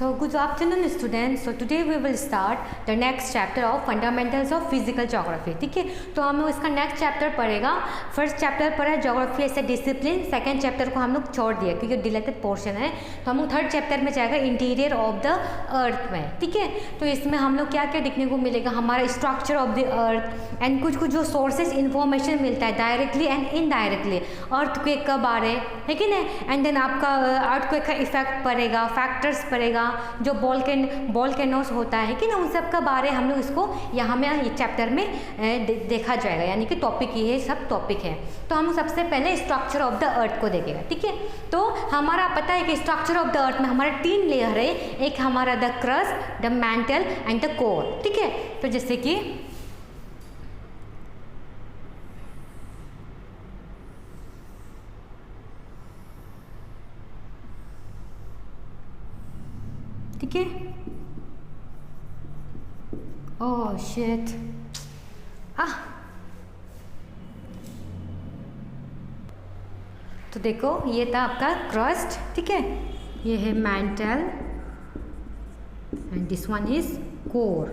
So good afternoon students. So today we will start the next chapter of fundamentals of physical geography. ठीक है, तो हम लोग इसका नेक्स्ट चैप्टर पढ़ेगा. फर्स्ट चैप्टर पढ़ा geography as a discipline. Second chapter को हम लोग छोड़ दिया क्योंकि डिलेटेड पोर्शन है. तो हम लोग थर्ड चैप्टर में जाएगा इंटीरियर ऑफ द अर्थ में. ठीक है, तो इसमें हम लोग क्या क्या देखने को मिलेगा, हमारा structure of the earth and कुछ कुछ जो सोर्सेज इन्फॉर्मेशन मिलता है डायरेक्टली एंड इनडायरेक्टली. अर्थक्वेक कब आ रहे है कि नहीं, एंड देन आपका अर्थक्वेक का इफेक्ट पड़ेगा, फैक्टर्स पड़ेगा, जो वोल्केनोस होता है कि ना, उन सब का बारे हम लोग इसको यहाँ में ये चैप्टर में देखा जाएगा. यानी कि टॉपिक ये सब टॉपिक है. तो हम सबसे पहले स्ट्रक्चर ऑफ द अर्थ को देखेगा. ठीक है, तो हमारा पता है कि स्ट्रक्चर ऑफ द अर्थ में हमारे 3 लेयर है. एक हमारा the crust, the mantle and the core. ठीक है, तो जैसे कि ठीक है, ओह शिट, तो देखो ये था आपका क्रस्ट. ठीक है, ये है mantle and this one is core.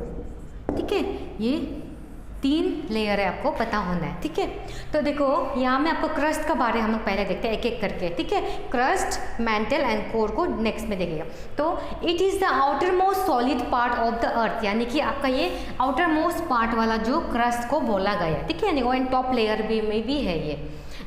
ठीक है, ये 3 लेयर है, आपको पता होना है. ठीक है, तो देखो यहाँ में आपको क्रस्ट का बारे हम लोग पहले देखते हैं एक एक करके. ठीक है, क्रस्ट, मैंटल एंड कोर को नेक्स्ट में देखेगा. तो it is the outer most solid part of the अर्थ, यानी कि आपका ये आउटर मोस्ट पार्ट वाला जो क्रस्ट को बोला गया. ठीक है, यानी टॉप लेयर में भी है ये.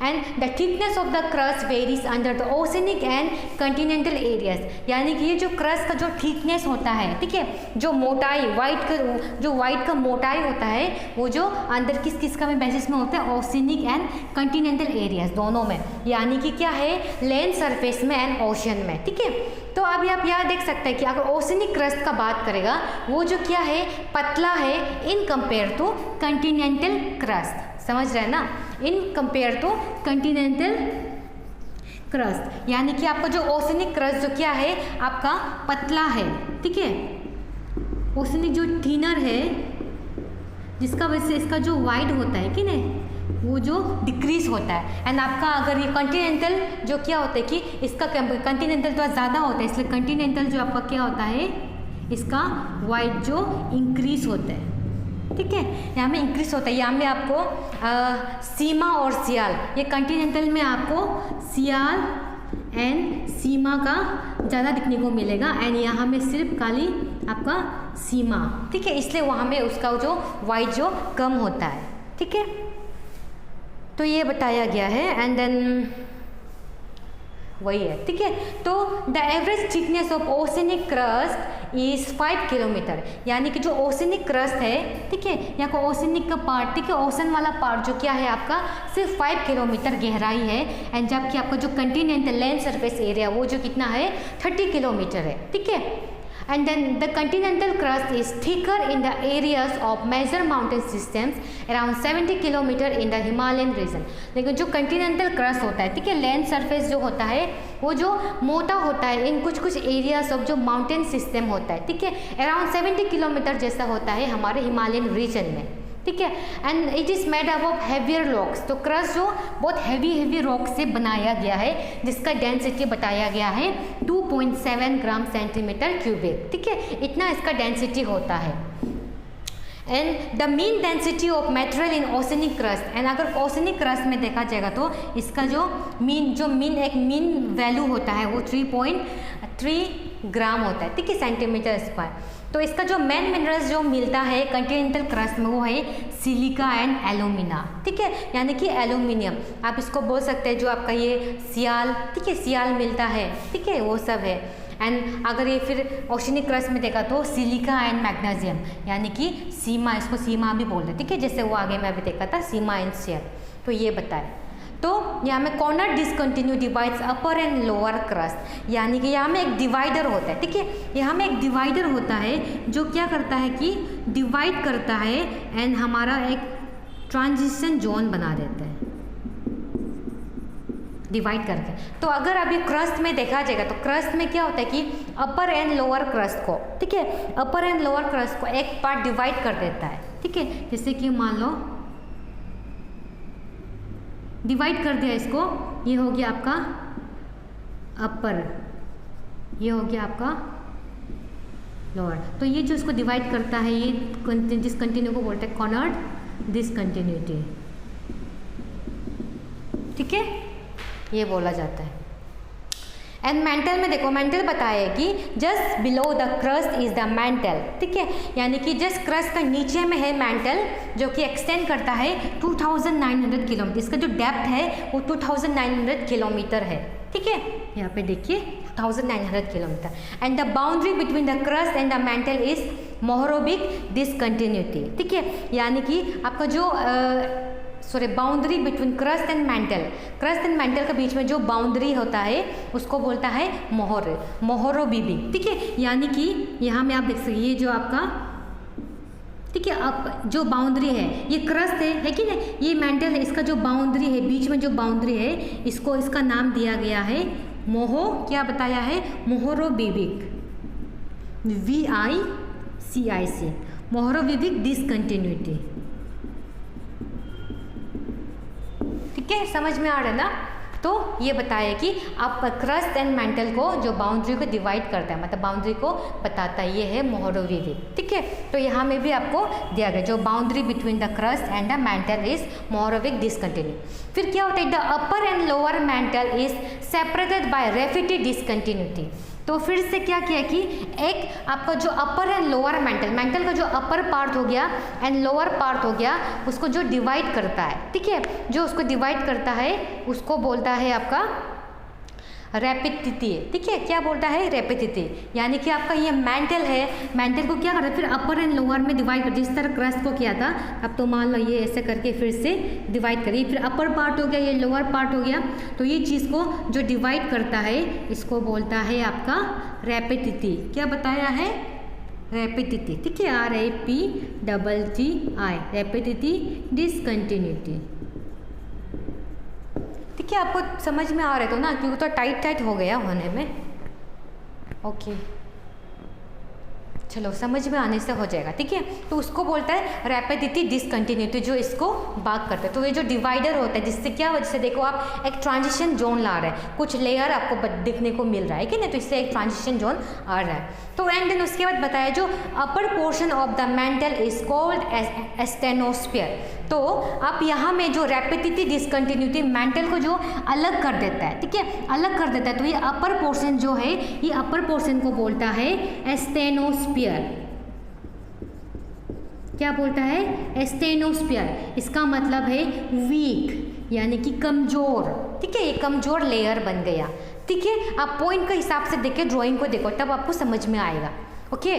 And the thickness of the crust varies under the oceanic and Continental areas, यानी कि ये जो क्रस्ट का जो थिकनेस होता है, ठीक है, जो मोटाई वाइट का मोटाई होता है, वो जो अंदर किस किस का में बेसिस में होता है, ओशनिक एंड कंटिनेंटल एरियाज दोनों में, यानी कि क्या है, लैंड सरफेस में एंड ओशन में. ठीक है, तो अभी आप यहाँ देख सकते हैं कि अगर ओशनिक क्रस्ट का बात करेगा, वो जो क्या है, पतला है in compare to continental crust. समझ रहे हैं ना, in compare to continental crust, यानी कि आपका जो ओशनिक क्रस्ट जो क्या है, आपका पतला है. ठीक है, ओशनिक जो थिनर है, जिसका वजह से इसका जो वाइड होता है कि नहीं, वो जो डिक्रीज होता है. एंड आपका अगर ये कंटिनेंटल जो क्या होता है कि इसका कंटिनेंटल थोड़ा ज़्यादा होता है, इसलिए कंटिनेंटल जो आपका क्या होता है, इसका वाइड जो इंक्रीज होता है. ठीक है, यहाँ में इंक्रीज होता है. यहाँ में आपको सीमा और सियाल, ये कंटिनेंटल में आपको सियाल एंड सीमा का ज़्यादा दिखने को मिलेगा, एंड यहाँ में सिर्फ खाली आपका सीमा. ठीक है, इसलिए वहाँ में उसका जो वाइड जो कम होता है. ठीक है, तो ये बताया गया है. एंड देन वही है. ठीक है, तो the average thickness of oceanic crust is 5 kilometre, यानी कि जो ओशनिक क्रस्ट है, ठीक है, यहाँ को ओशनिक का पार्ट, ठीक है, ओशन वाला पार्ट जो क्या है आपका, सिर्फ 5 किलोमीटर गहराई है. एंड जबकि आपका जो कंटिनेंटल लैंड सरफेस एरिया वो जो कितना है, 30 किलोमीटर है. ठीक है, and then the continental crust is thicker in the areas of major mountain systems around 70 kilometer in the Himalayan region. लेकिन जो continental crust होता है, ठीक है, लैंड सरफेस जो होता है, वो जो मोटा होता है इन कुछ कुछ एरियाज ऑफ जो माउंटेन सिस्टम होता है. ठीक है, अराउंड 70 किलोमीटर जैसा होता है हमारे हिमालयन रीजन में. ठीक है, and it is made up of heavier rocks. तो क्रस्ट जो बहुत हैवी रॉक से बनाया गया है, जिसका डेंसिटी बताया गया है 2.7 ग्राम सेंटीमीटर क्यूबिक. ठीक है, इतना इसका डेंसिटी होता है. And the mean density of material in oceanic crust, and अगर ओशनिक क्रस्ट में देखा जाएगा तो इसका जो मीन वैल्यू होता है वो 3.3 ग्राम होता है. ठीक है, सेंटीमीटर स्क्वायर. तो इसका जो मेन मिनरल्स जो मिलता है कंटिनेंटल क्रस्ट में वो है सिलिका एंड एल्यूमिना. ठीक है, यानी कि एल्यूमिनियम आप इसको बोल सकते हैं, जो आपका ये सियाल, ठीक है, सियाल मिलता है. ठीक है, वो सब है. एंड अगर ये फिर ओशनिक क्रस्ट में देखा तो सिलिका एंड मैग्नीशियम, यानी कि सीमा, इसको सीमा भी बोलते हैं. ठीक है, जैसे वो आगे मैं अभी देखा था, सीमा एंड शेयर. तो ये बताए. तो यहाँ में corner discontinue divides upper and lower crust, यानी कि यहाँ में एक डिवाइडर होता है. ठीक है, यहाँ में एक डिवाइडर होता है जो क्या करता है कि डिवाइड करता है एंड हमारा एक ट्रांजिशन जोन बना देता है डिवाइड करके. तो अगर अभी क्रस्ट में देखा जाएगा तो क्रस्ट में क्या होता है कि अपर एंड लोअर क्रस्ट को, ठीक है, अपर एंड लोअर क्रस्ट को एक पार्ट डिवाइड कर देता है. ठीक है, जैसे कि मान लो डिवाइड कर दिया इसको, ये हो गया आपका अपर, ये हो गया आपका लोअर। तो ये जो इसको डिवाइड करता है, ये डिसकंटिन्यू को बोलते हैं कॉर्नर्ड डिसकंटिन्यूटी, ठीक है, ये बोला जाता है। एंड मेंटल में देखो, मेंटल बताया कि just below the crust is the mental, ठीक है, यानी कि जस्ट क्रस्ट का नीचे में है मेंटल, जो कि एक्सटेंड करता है 2900 किलोमीटर। इसका जो डेप्थ है वो 2900 किलोमीटर है, ठीक है, यहाँ पे देखिए 2900 kilometre. And the boundary between the crust and the mantle is Mohorovicic discontinuity, ठीक है, यानी कि आपका जो boundary between crust and mantle, crust and mantle के बीच में जो बाउंड्री होता है उसको बोलता है मोहरोबिक, ठीक है, यानी कि यहाँ में आप देख सकते ये जो आपका, ठीक है, आप जो बाउंड्री है ये क्रस्ट है कि नहीं, ये मेंटल है, इसका जो बाउंड्री है, बीच में जो बाउंड्री है, इसको इसका नाम दिया गया है क्या बताया है, मोहरोबिक, VICIC, मोहरोबिक डिसकंटिन्यूटी, ठीक है, समझ में आ रहा है ना। तो ये बताया कि आप क्रस्ट एंड मेंटल को जो बाउंड्री को डिवाइड करता है, मतलब बाउंड्री को बताता है, ये है मोहरोबिक, ठीक है। तो यहाँ में भी आपको दिया गया जो boundary between the crust and the mantle is Mohorovicic discontinue. फिर क्या होता है, the upper and lower mantle is separated by Repetti discontinuity. तो फिर से क्या किया कि एक आपका जो अपर एंड लोअर मेंटल का जो अपर पार्ट हो गया एंड लोअर पार्ट हो गया, उसको जो डिवाइड करता है, ठीक है, जो उसको डिवाइड करता है उसको बोलता है आपका रेपिडिटी, ठीक है, क्या बोलता है, रेपिडिटी, यानी कि आपका ये मेंटल है, मेंटल को क्या करता है फिर अपर एंड लोअर में डिवाइड कर, जिस तरह क्रस्ट को किया था, अब तो मान लो ये ऐसे करके फिर से डिवाइड करिए, फिर अपर पार्ट हो गया, ये लोअर पार्ट हो गया, तो ये चीज़ को जो डिवाइड करता है इसको बोलता है आपका रेपिडिटी। क्या बताया है, रेपिडिटी, ठीक है, RAPTTI, रेपिडिटी डिसकंटिन्यूटी, ठीक है, आपको समझ में आ रहा है तो ना, क्योंकि तो टाइट हो गया होने में, ओके, चलो समझ में आने से हो जाएगा, ठीक है। तो उसको बोलता है रेपिडिटी डिसकंटिन्यूटी, जो इसको बाग करता है। तो ये जो डिवाइडर होता है, जिससे क्या वजह से देखो आप एक ट्रांजिशन जोन ला रहे हैं, कुछ लेयर आपको दिखने को मिल रहा है कि नहीं, तो इससे एक ट्रांजिशन जोन आ रहा है। तो एंड देन उसके बाद बताया जो upper portion of the mantle is called as asthenosphere. तो आप यहाँ में जो रेपिडिटी डिसकंटिन्यूटी मेंटल को जो अलग कर देता है, ठीक है, अलग कर देता है, तो ये अपर पोर्शन जो है, ये अपर पोर्शन को बोलता है स्टेनोस्फीयर। क्या बोलता है, स्टेनोस्फीयर, इसका मतलब है वीक, यानी कि कमजोर, ठीक है, ये कमजोर लेयर बन गया, ठीक है। आप पॉइंट के हिसाब से देखिए, ड्राइंग को देखो, तब आपको समझ में आएगा, ओके।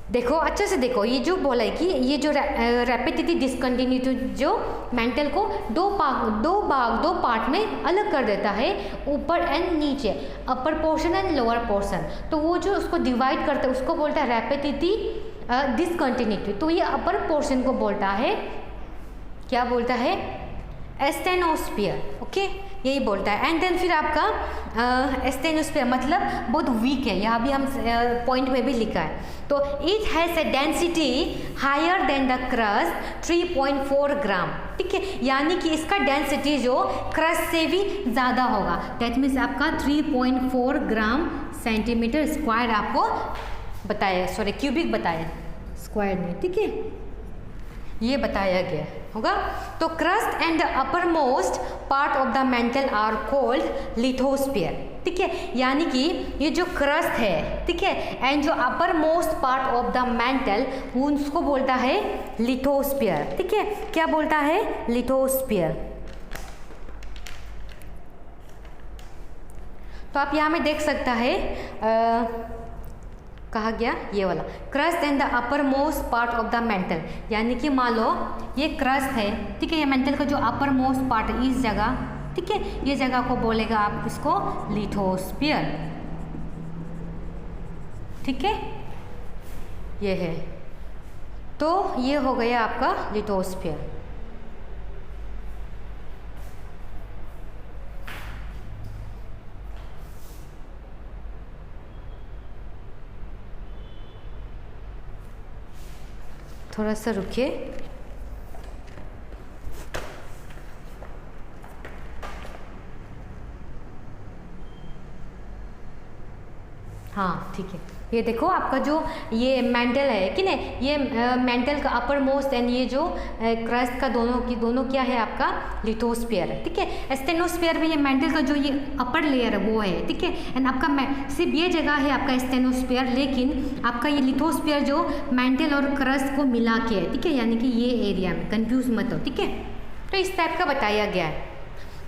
देखो अच्छे से देखो, ये जो बोला है कि ये जो रेपिडिटी डिसकंटिन्यूटी जो मेंटल को दो पार्ट में अलग कर देता है, ऊपर एंड नीचे, upper portion and lower portion. तो वो जो उसको डिवाइड करता है उसको बोलता है रेपिडिटी डिसकंटिन्यूटी। तो ये अपर पोर्शन को बोलता है, क्या बोलता है, स्टेनोस्फीयर, ओके, यही बोलता है। एंड देन फिर आपका स्टेनोस्फीयर मतलब बहुत वीक है, यहाँ भी हम पॉइंट में भी लिखा है। तो it has a density higher than the crust 3.4 gram, ठीक है, यानी कि इसका डेंसिटी जो क्रस्ट से भी ज़्यादा होगा, दैट मीन्स आपका 3.4 ग्राम सेंटीमीटर स्क्वायर आपको बताया, सॉरी क्यूबिक बताया, स्क्वायर में, ठीक है, ये बताया गया होगा। तो crust and the uppermost part of the mantle are called lithosphere, ठीक है, यानी कि ये जो क्रस्ट है, ठीक है, एंड जो upper most part of the mental, उसको बोलता है लिथोस्फीयर, ठीक है, क्या बोलता है, लिथोस्फीयर। तो आप यहाँ में देख सकता है कहा गया ये वाला crust and the uppermost part of the mental, यानी कि मान लो ये क्रस्ट है, ठीक है, ये मेंटल का जो अपर मोस्ट पार्ट है इस जगह, ठीक है, ये जगह को बोलेगा आप इसको लिथोस्फीयर, ठीक है, ये है। तो ये हो गया आपका लिथोस्फीयर। थोड़ा सा रुकिए, हाँ ठीक है, ये देखो आपका जो ये मेंटल है कि नहीं, ये मेंटल का अपर मोस्ट एंड ये जो क्रस्ट का दोनों क्या है आपका लिथोस्फीयर है, ठीक है। स्टेनोस्फीयर में ये मेंटल का जो ये अपर लेयर है वो है, ठीक है। एंड आपका सिर्फ ये जगह है आपका स्टेनोस्फीयर, लेकिन आपका ये लिथोस्फीयर जो मेंटल और क्रस्ट को मिला के है, ठीक है, यानी कि ये एरिया में कंफ्यूज मत हो, ठीक है। तो इस टाइप का बताया गया है।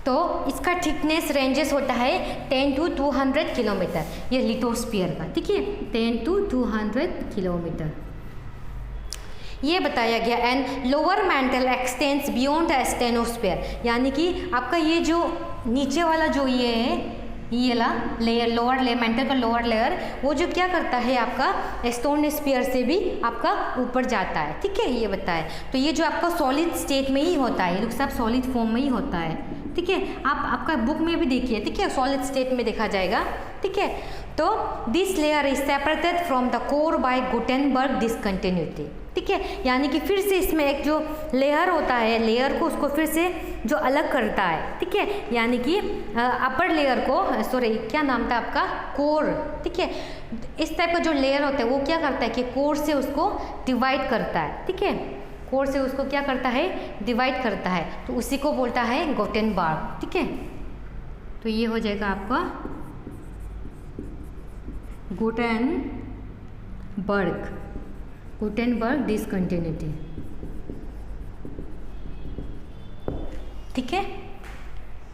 तो इसका थिकनेस रेंजेस होता है 10 to 200 किलोमीटर, ये लिथोस्फीयर का, ठीक है, 10 to 200 किलोमीटर ये बताया गया। And lower mantle extends beyond the asthenosphere, यानी कि आपका ये जो नीचे वाला जो ये है, ये वाला लेयर लोअर लेयर मेंटल का लोअर लेयर, वो जो क्या करता है आपका स्टोनोस्फीयर से भी आपका ऊपर जाता है, ठीक है, ये बताया। तो ये जो आपका सॉलिड स्टेट में ही होता है, ये लोग सब सॉलिड फॉर्म में ही होता है, ठीक है। आप आपका बुक में भी देखिए, ठीक है, सॉलिड स्टेट में देखा जाएगा, ठीक है। तो this layer is separated from the core by Gutenberg discontinuity, ठीक है, यानी कि फिर से इसमें एक जो लेयर होता है, लेयर को उसको फिर से जो अलग करता है, ठीक है, यानी कि अपर लेयर को, सॉरी क्या नाम था आपका, कोर, ठीक है। इस टाइप का जो लेयर होता है वो क्या करता है कि कोर से उसको डिवाइड करता है, ठीक है, कोर से उसको क्या करता है, डिवाइड करता है, तो उसी को बोलता है गुटेनबर्ग, ठीक है। तो ये हो जाएगा आपका गुटेनबर्ग डिसकंटिन्यूटी, ठीक है,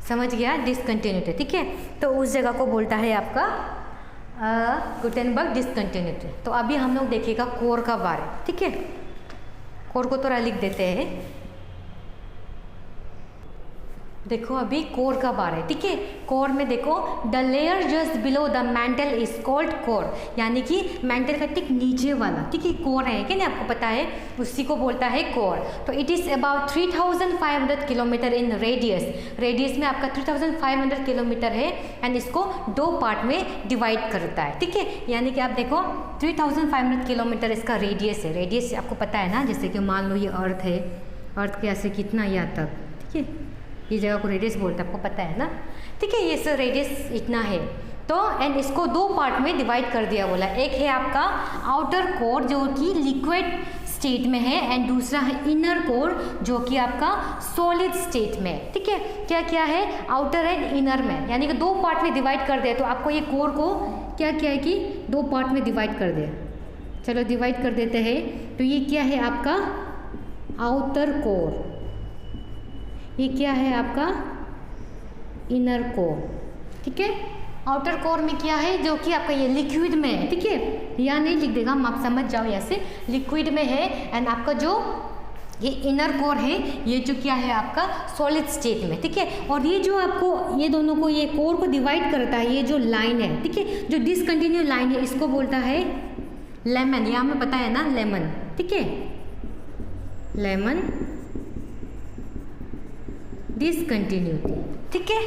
समझ गया, डिसकंटिन्यूटी, ठीक है। तो उस जगह को बोलता है आपका गुटेनबर्ग डिसकंटिन्यूटी। तो अभी हम लोग देखेगा कोर का बारे, ठीक है, कोर को थोड़ा लिख देते हैं। देखो अभी कोर का बार है, ठीक है। कोर में देखो the layer just below the mantle is called core, यानी कि मेंटल का ठीक नीचे वाला, ठीक है, कोर है कि नहीं, आपको पता है, उसी को बोलता है कोर। तो it is about 3500 kilometre in radius में आपका 3500 किलोमीटर है। एंड इसको दो पार्ट में डिवाइड करता है, ठीक है, यानी कि आप देखो 3500 किलोमीटर इसका रेडियस है। रेडियस आपको पता है ना, जैसे कि मान लो ये अर्थ है, अर्थ के ऐसे कितना यहाँ तक, ठीक है, ये जगह को रेडियस बोलते हैं, आपको पता है ना, ठीक है, ये सर रेडियस इतना है। तो एंड इसको दो पार्ट में डिवाइड कर दिया बोला, एक है आपका आउटर कोर जो कि लिक्विड स्टेट में है, एंड दूसरा है इनर कोर जो कि आपका सॉलिड स्टेट में, ठीक है। क्या क्या है, आउटर एंड इनर में, यानी कि दो पार्ट में डिवाइड कर दिया। तो आपको ये कोर को क्या क्या है कि दो पार्ट में डिवाइड कर दिया, चलो डिवाइड कर देते हैं। तो ये क्या है आपका आउटर कोर, ये क्या है आपका इनर कोर, ठीक है। आउटर कोर में क्या है जो कि आपका ये लिक्विड में है, ठीक है, यहाँ नहीं लिख देगा, आप समझ जाओ, यहाँ से लिक्विड में है। एंड आपका जो ये इनर कोर है ये जो क्या है आपका सॉलिड स्टेट में, ठीक है। और ये जो आपको ये दोनों को ये कोर को डिवाइड करता है, ये जो लाइन है, ठीक है, जो डिसकंटिन्यू लाइन है, इसको बोलता है लेमन, ये हमें पता है ना लेमन, ठीक है, लेमन डिसकंटिन्यूटी, ठीक है,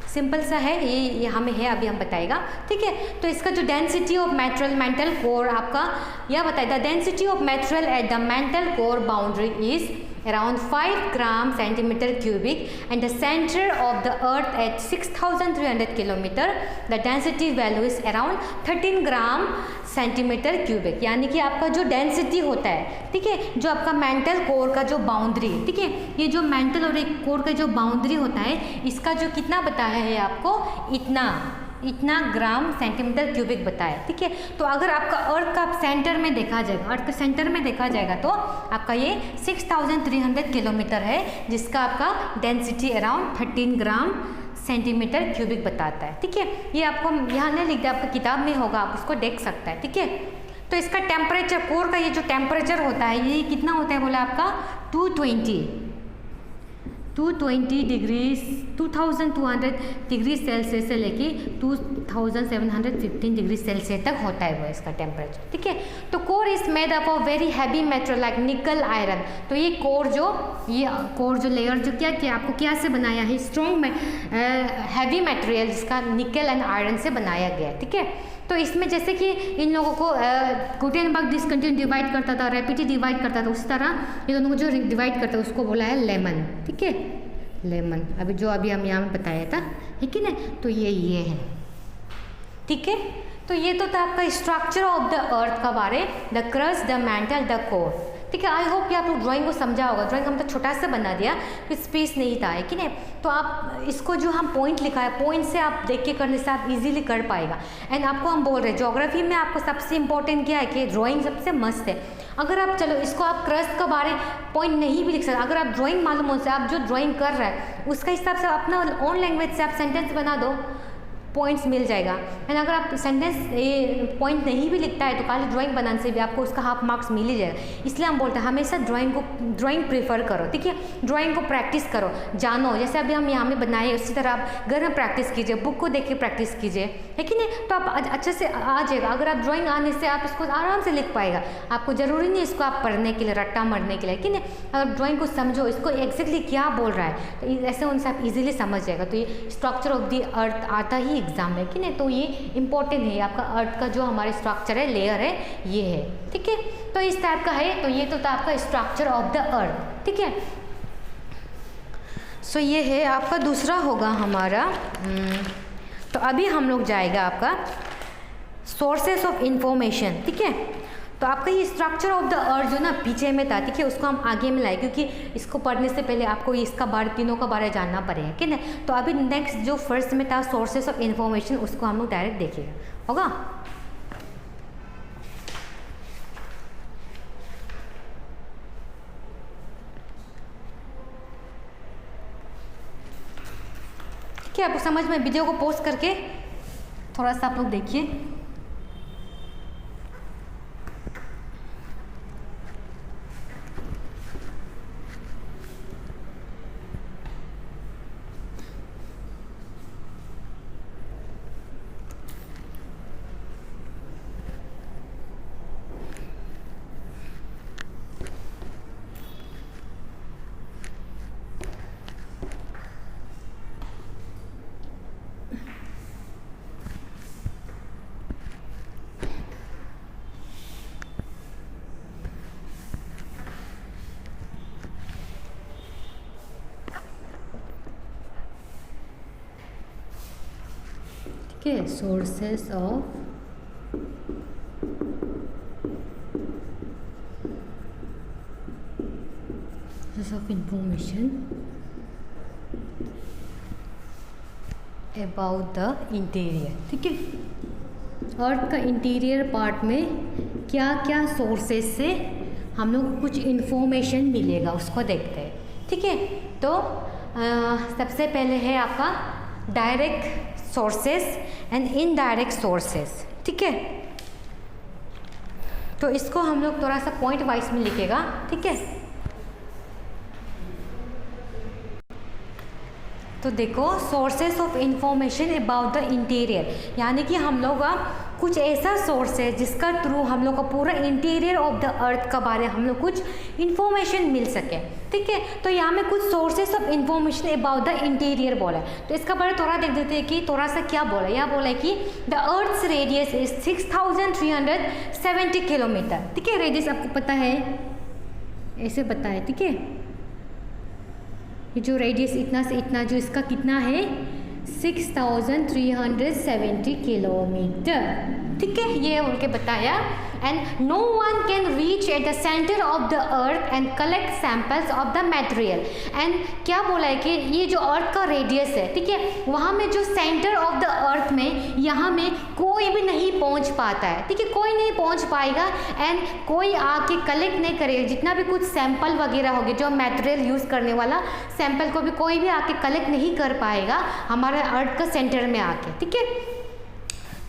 सिंपल सा है ये हमें है, अभी हम बताएगा, ठीक है। तो इसका जो डेंसिटी ऑफ मेंटल कोर आपका यह बताएगा, the density of material at the mantle core boundary is around 5 gram centimeter cubic and the center of the earth at 6300 kilometer the density value is around 13 gram centimeter cubic, यानी कि आपका जो density होता है, ठीक है, जो आपका मेंटल कोर का जो बाउंड्री, ठीक है, ये जो मेंटल और एक कोर का जो बाउंड्री होता है, इसका जो कितना बताया है आपको, इतना ग्राम सेंटीमीटर क्यूबिक बताया, ठीक है। तो अगर आपका अर्थ का सेंटर में देखा जाएगा, अर्थ के सेंटर में देखा जाएगा तो आपका ये 6300 किलोमीटर है, जिसका आपका density around 13 gram centimetre cubic बताता है, ठीक है। ये आपको यहाँ नहीं लिख दिया, आपकी किताब में होगा, आप उसको देख सकता है, ठीक है। तो इसका टेम्परेचर, कोर का ये जो टेम्परेचर होता है ये कितना होता है बोला आपका 220 डिग्री 2200 डिग्री सेल्सियस से लेके 2715 डिग्री सेल्सियस तक होता है वो इसका टेम्परेचर, ठीक है। तो core is made up of very heavy material like निकल आयरन। तो ये कोर जो लेयर जो क्या किया आपको क्या से बनाया है, स्ट्रॉन्ग हैवी मटेरियल जिसका निकल एंड आयरन से बनाया गया है, ठीक है। तो इसमें जैसे कि इन लोगों को गुटेनबर्ग डिसकंटिन्यू डिवाइड करता था, रैपिडी डिवाइड करता था, उस तरह ये दोनों को जो डिवाइड करता है उसको बोला है लेमन, ठीक है, लेमन। अभी हम यहाँ में बताया था, ठीक है ना। तो ये है, ठीक है। तो ये तो था आपका स्ट्रक्चर ऑफ द अर्थ का बारे, the crust, the mantle, the core. ठीक है, आई होप कि आप लोग ड्राइंग को समझा होगा। ड्राइंग हम तो छोटा सा बना दिया, फिर स्पेस नहीं था, है कि नहीं। तो आप इसको जो हम पॉइंट लिखा है, पॉइंट से आप देख के करने से आप इजीली कर पाएगा। एंड आपको हम बोल रहे हैं ज्योग्राफी में आपको सबसे इंपॉर्टेंट क्या है कि ड्राइंग सबसे मस्त है। अगर आप चलो इसको आप क्रस्ट का बारे पॉइंट नहीं भी लिख सकते, अगर आप ड्राइंग मालूम हो से आप जो ड्राइंग कर रहा है उसका हिसाब से अपना ओन लैंग्वेज से आप सेंटेंस बना दो, पॉइंट्स मिल जाएगा। एंड अगर आप सेंटेंस पॉइंट नहीं भी लिखता है तो खाली ड्राइंग बनाने से भी आपको उसका हाफ मार्क्स मिल ही जाएगा। इसलिए हम बोलते हैं हमेशा ड्राइंग प्रेफर करो, ठीक है। ड्राइंग को प्रैक्टिस करो, जानो, जैसे अभी हम यहाँ में बनाए उसी तरह आप घर में प्रैक्टिस कीजिए, बुक को देख के प्रैक्टिस कीजिए, है कि नहीं। तो आप अच्छे से आ जाएगा। अगर आप ड्राइंग आने से आप इसको आराम से लिख पाएगा। आपको ज़रूरी नहीं इसको आप पढ़ने के लिए, रट्टा मारने के लिए, कि नहीं। अगर ड्राइंग को समझो, इसको एग्जैक्टली क्या बोल रहा है, तो ऐसे उनसे आप इजीली समझ जाएगा। तो ये स्ट्रक्चर ऑफ द अर्थ आता ही एग्जाम में, कि नहीं। तो ये इंपॉर्टेंट है, आपका अर्थ का जो हमारे स्ट्रक्चर है, लेयर है, ये है, ठीक है। तो इस टाइप का है। तो ये तो था आपका स्ट्रक्चर ऑफ द अर्थ, ठीक है। सो ये है आपका दूसरा होगा हमारा। तो अभी हम लोग जाएगा आपका सोर्सेस ऑफ इंफॉर्मेशन, ठीक है। तो आपका ये स्ट्रक्चर ऑफ द अर्थ जो ना पीछे में था, ठीक है, उसको हम आगे में लाए, क्योंकि इसको पढ़ने से पहले आपको इसका बारे, तीनों का बारे जानना पड़ेगा, कि नहीं। तो अभी नेक्स्ट जो फर्स्ट में था सोर्सेस ऑफ इंफॉर्मेशन, उसको हम लोग डायरेक्ट देखेगा, होगा। ठीक है, आपको समझ में, वीडियो को पॉज करके थोड़ा सा आप लोग देखिए। Okay, sources of information about the interior, ठीक है। अर्थ का इंटीरियर पार्ट में क्या क्या सोर्सेस से हम लोग कुछ इंफॉर्मेशन मिलेगा, उसको देखते हैं, ठीक है। तो सबसे पहले है आपका direct sources and indirect sources, ठीक है। तो इसको हम लोग थोड़ा सा पॉइंट वाइज में लिखेगा, ठीक है। तो देखो, sources of information about the interior, यानी कि हम लोग कुछ ऐसा सोर्स है जिसका थ्रू हम लोग का पूरा इंटीरियर ऑफ द अर्थ का बारे हम लोग कुछ इंफॉर्मेशन मिल सके, ठीक है। तो यहाँ में कुछ sources of information about the interior बोला है। तो इसका बारे थोड़ा देख देते हैं कि थोड़ा सा क्या बोला है। यह बोला है कि the earth's radius is 6370 kilometre, ठीक है। रेडियस आपको पता है, ऐसे पता है, ठीक है। ये जो रेडियस इतना से इतना, जो इसका कितना है 6370 किलोमीटर, ठीक है। ये उनके बताया। And no one can reach at the centre of the earth and collect samples of the material. And क्या बोला है कि ये जो अर्थ का रेडियस है, ठीक है, वहाँ में जो सेंटर ऑफ द अर्थ में, यहाँ में कोई भी नहीं पहुँच पाता है, ठीक है। कोई नहीं पहुँच पाएगा एंड कोई आके कलेक्ट नहीं करेगा। जितना भी कुछ सैंपल वगैरह होगी, जो मटेरियल यूज़ करने वाला सैंपल को भी कोई भी आके कलेक्ट नहीं कर पाएगा हमारे अर्थ का सेंटर में आके, ठीक है।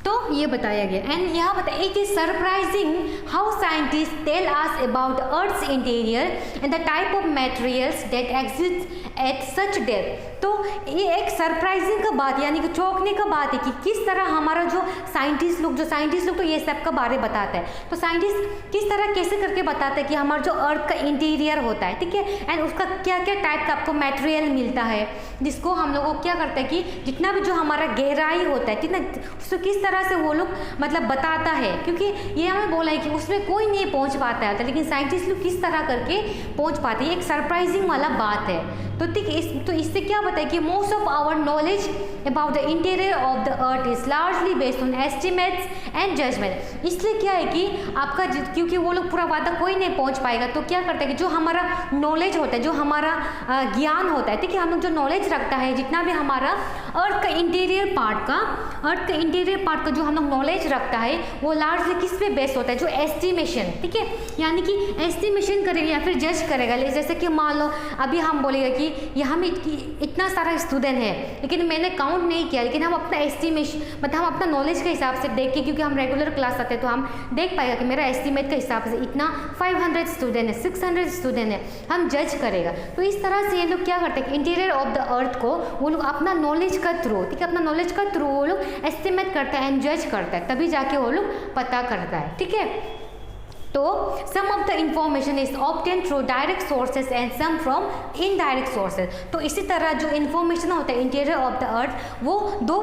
तो ये बताया गया। एंड यहाँ बताया, it is surprising how scientist tell us about earth's interior and the type of materials that exist at such depth. तो ये एक सरप्राइजिंग का बात, यानी कि चौंकने का बात है कि किस तरह हमारा जो साइंटिस्ट लोग तो ये सब का बारे बताता है। तो साइंटिस्ट किस तरह कैसे करके बताता है कि हमारा जो अर्थ का इंटीरियर होता है, ठीक है, एंड उसका क्या क्या टाइप का आपको मटेरियल मिलता है, जिसको हम लोगों को क्या करता है कि जितना भी जो हमारा गहराई होता है, ठीक है, उसको किस तरह से वो लोग मतलब बताता है। क्योंकि ये हमें बोला है कि उसमें कोई नहीं पहुंच पाता है, लेकिन साइंटिस्ट लोग किस तरह करके पहुंच पाते हैं, एक सरप्राइजिंग वाला बात है। तो ठीक है, तो इससे क्या बताता है कि most of our knowledge about the interior of the earth is largely based on estimates and judgement. इसलिए क्या है कि आपका क्योंकि वो लोग पूरा वादा कोई नहीं पहुंच पाएगा, तो क्या करता है कि जो हमारा नॉलेज होता है, जो हमारा ज्ञान होता है, ठीक है, हम लोग जो नॉलेज रखता है, जितना भी हमारा अर्थ का इंटीरियर पार्ट का जो हम लोग नॉलेज रखता है वो लार्जली किस पे बेस्ड होता है, जो एस्टिमेशन, ठीक है, यानी कि एस्टिमेशन करेगा या फिर जज करेगा। जैसे कि मान लो अभी हम बोलेगा कि यहाँ में इतना सारा स्टूडेंट है लेकिन मैंने काउंट नहीं किया, लेकिन हम अपना एस्टिमेशन मतलब हम अपना नॉलेज के हिसाब से देख के, क्योंकि हम रेगुलर क्लास आते हैं तो हम देख पाएगा कि मेरा एस्टिमेट के हिसाब से इतना 500 स्टूडेंट है, 600 स्टूडेंट है, हम जज करेगा। तो इस तरह से ये लोग क्या करते हैं, इंटीरियर ऑफ द अर्थ को वो लोग अपना नॉलेज का थ्रू, ठीक है, अपना नॉलेज का थ्रू वो लोग एस्टिमेट करता है एंड जज करता है, तभी जाके वो लोग पता करता है, ठीक है। तो some of the information is obtain through direct sources and some from indirect sources. तो इसी तरह जो इन्फॉर्मेशन होता है इंटीरियर ऑफ द अर्थ वो दो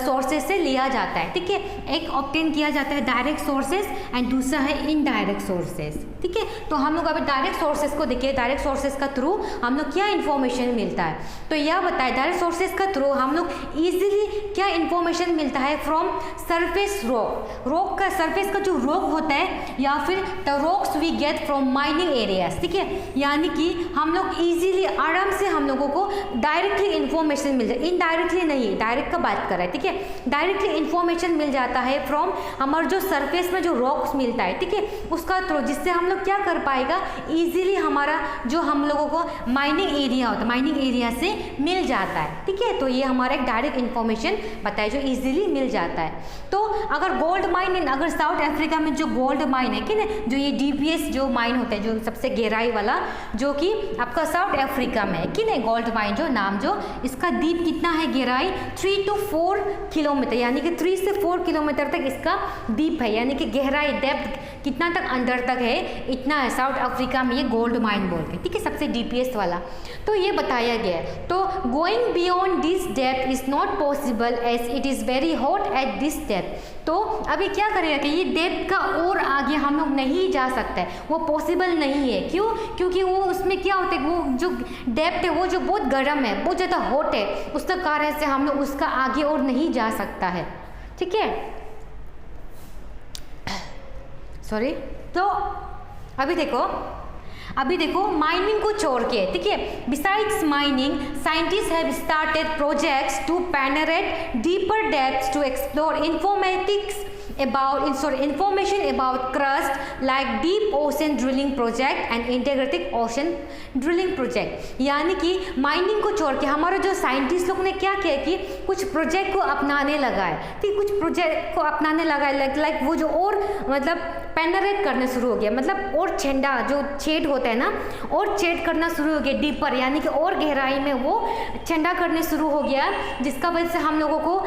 सोर्सेज से लिया जाता है, ठीक है, एक ऑब्टेन किया जाता है डायरेक्ट सोर्सेज एंड दूसरा है इनडायरेक्ट सोर्सेज, ठीक है। तो हम लोग अभी डायरेक्ट सोर्सेज को देखिए, डायरेक्ट सोर्सेज का थ्रू हम लोग क्या इन्फॉर्मेशन मिलता है, तो यह बताए डायरेक्ट सोर्सेज का थ्रू हम लोग ईजिली क्या इन्फॉर्मेशन मिलता है फ्रॉम सरफेस रॉक का सरफेस का जो रॉक होता है या फिर the rocks we get from mining areas, ठीक है, यानी कि हम लोग इजीली आराम से हम लोगों को डायरेक्टली इन्फॉर्मेशन मिल जाए, इनडायरेक्टली नहीं, डायरेक्ट का बात कर रहे हैं, ठीक है, डायरेक्टली इन्फॉर्मेशन मिल जाता है फ्रॉम हमारे जो सरफेस में जो रॉक्स मिलता है, ठीक है, उसका थ्रू, जिससे हम लोग क्या कर पाएगा, इजीली हमारा जो हम लोगों को माइनिंग एरिया होता है माइनिंग एरिया से मिल जाता है, ठीक है। तो ये हमारा एक डायरेक्ट इन्फॉर्मेशन बताए जो इजीली मिल जाता है। तो अगर गोल्ड माइन अगर साउथ अफ्रीका में जो गोल्ड माइन है कि ना, जो ये डीपीएस जो माइन होता है जो सबसे गहराई वाला, जो कि आपका साउथ अफ्रीका में है कि नहीं, गोल्ड माइन जो नाम जो इसका डीप कितना है गहराई 3 to 4 किलोमीटर, यानी कि 3 से 4 किलोमीटर तक इसका डीप है, यानी कि गहराई डेप्थ कितना तक अंदर तक है, इतना है साउथ अफ्रीका में ये गोल्ड माइन बोल के, ठीक है, सबसे डीपीएस वाला। तो ये बताया गया है। तो going beyond this depth is not possible as it is very hot at this depth. तो अभी क्या करेगा कि ये डेप्थ का और आगे हम लोग नहीं जा सकते, वो पॉसिबल नहीं है। क्यों? क्योंकि वो उसमें क्या होता है, वो जो डेप्थ है वो जो बहुत गर्म है, बहुत ज़्यादा हॉट है, उसका कारण से हम लोग उसका आगे और नहीं जा सकता है, ठीक है, सॉरी। तो अभी देखो माइनिंग को छोड़ के, ठीक है, besides mining scientist have started projects to penetrate deeper depths to explore information about crust like deep ocean drilling project and integrated ocean drilling project। यानी कि माइनिंग को छोड़ के हमारे जो साइंटिस्ट लोग ने क्या किया कि कुछ प्रोजेक्ट को अपनाने लगा है, ठीक, कुछ प्रोजेक्ट को अपनाने लगा है, लाइक वो जो और मतलब पेनिट्रेट करना शुरू हो गया, मतलब और छेड़ा जो छेद होता है ना, और छेद करना शुरू हो गया डीपर, यानी कि और गहराई में वो छेड़ा करने शुरू हो गया, जिसका वजह से हम लोगों को